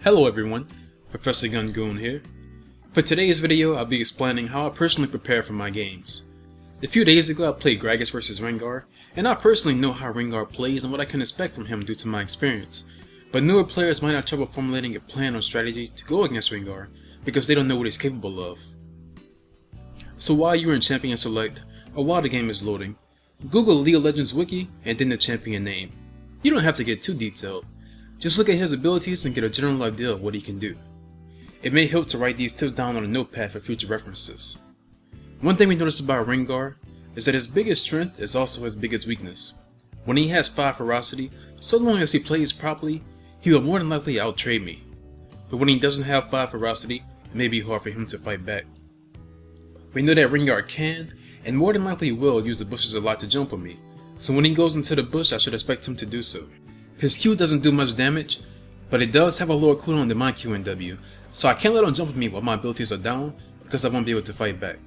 Hello everyone, Professor GonGoon here. For today's video, I'll be explaining how I personally prepare for my games. A few days ago I played Gragas vs Rengar, and I personally know how Rengar plays and what I can expect from him due to my experience. But newer players might have trouble formulating a plan or strategy to go against Rengar because they don't know what he's capable of. So while you're in Champion Select, or while the game is loading, Google League of Legends Wiki and then the champion name. You don't have to get too detailed. Just look at his abilities and get a general idea of what he can do. It may help to write these tips down on a notepad for future references. One thing we notice about Rengar is that his biggest strength is also his biggest weakness. When he has 5 ferocity, so long as he plays properly, he will more than likely out-trade me. But when he doesn't have 5 ferocity, it may be hard for him to fight back. We know that Rengar can, and more than likely will, use the bushes a lot to jump on me, so when he goes into the bush I should expect him to do so. His Q doesn't do much damage, but it does have a lower cooldown than my Q and W, so I can't let him jump on me while my abilities are down, because I won't be able to fight back.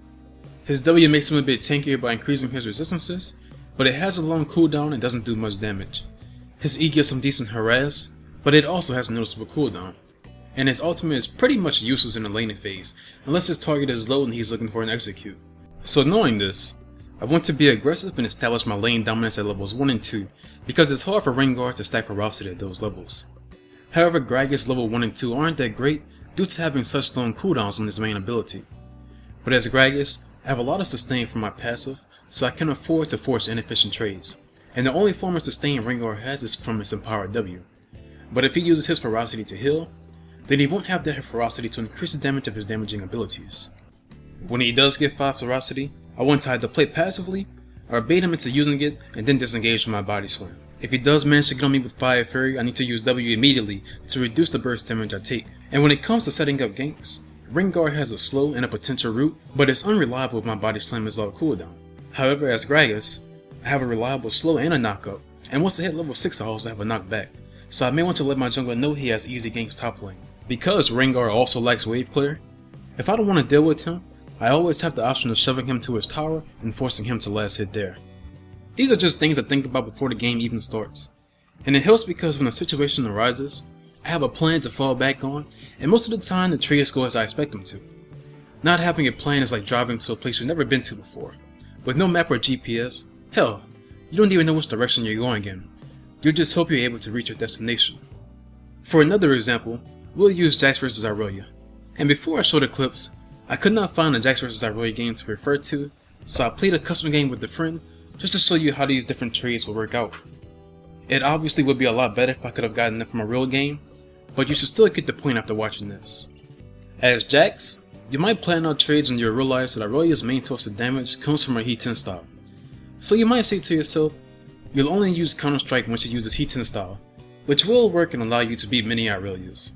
His W makes him a bit tankier by increasing his resistances, but it has a long cooldown and doesn't do much damage. His E gives some decent harass, but it also has a noticeable cooldown. And his ultimate is pretty much useless in the laning phase, unless his target is low and he's looking for an execute. So knowing this, I want to be aggressive and establish my lane dominance at levels 1 and 2, because it's hard for Rengar to stack ferocity at those levels. However, Gragas level 1 and 2 aren't that great due to having such long cooldowns on his main ability. But as Gragas, I have a lot of sustain from my passive, so I can afford to force inefficient trades, and the only form of sustain Rengar has is from his empowered W. But if he uses his ferocity to heal, then he won't have that ferocity to increase the damage of his damaging abilities. When he does get 5 ferocity, I want to either play passively, or bait him into using it and then disengage from my body slam. If he does manage to get on me with Fire Fury, I need to use W immediately to reduce the burst damage I take. And when it comes to setting up ganks, Rengar has a slow and a potential route, but it's unreliable if my body slam is off cooldown. However, as Gragas, I have a reliable slow and a knockup, and once I hit level 6 I also have a knockback, so I may want to let my jungler know he has easy ganks top lane. Because Rengar also likes wave clear, if I don't want to deal with him, I always have the option of shoving him to his tower and forcing him to last hit there. These are just things I think about before the game even starts, and it helps because when a situation arises, I have a plan to fall back on, and most of the time the trades go as I expect them to. Not having a plan is like driving to a place you've never been to before. With no map or GPS, hell, you don't even know which direction you're going in. You just hope you're able to reach your destination. For another example, we'll use Jax vs Irelia, and before I show the clips, I could not find a Jax vs Irelia game to refer to, so I played a custom game with a friend just to show you how these different trades will work out. It obviously would be a lot better if I could have gotten it from a real game, but you should still get the point after watching this. As Jax, you might plan out trades and you'll realize that Irelia's main source of damage comes from her Heat 10 style. So you might say to yourself, you'll only use Counter Strike when she uses Heat 10 style, which will work and allow you to beat many Irelias.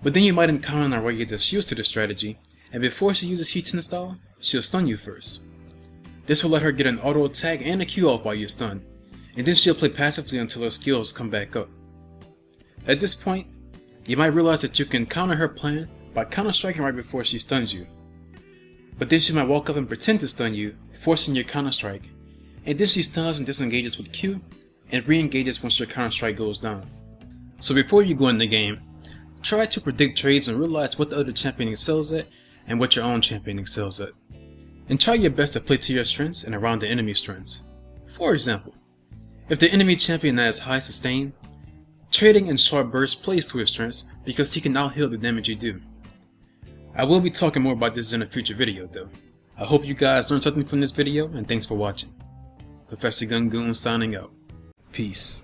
But then you might encounter an Irelia that's used to this strategy, and before she uses Heat 10 style, she'll stun you first. This will let her get an auto attack and a Q off while you're stunned, and then she'll play passively until her skills come back up. At this point, you might realize that you can counter her plan by counter striking right before she stuns you. But then she might walk up and pretend to stun you, forcing your counter strike, and then she stuns and disengages with Q, and re-engages once your counter strike goes down. So before you go in the game, try to predict trades and realize what the other champion excels at and what your own champion excels at. And try your best to play to your strengths and around the enemy's strengths. For example, if the enemy champion has high sustain, trading in short bursts plays to his strengths because he can out-heal the damage you do. I will be talking more about this in a future video though. I hope you guys learned something from this video, and thanks for watching. Professor GonGoon signing out. Peace.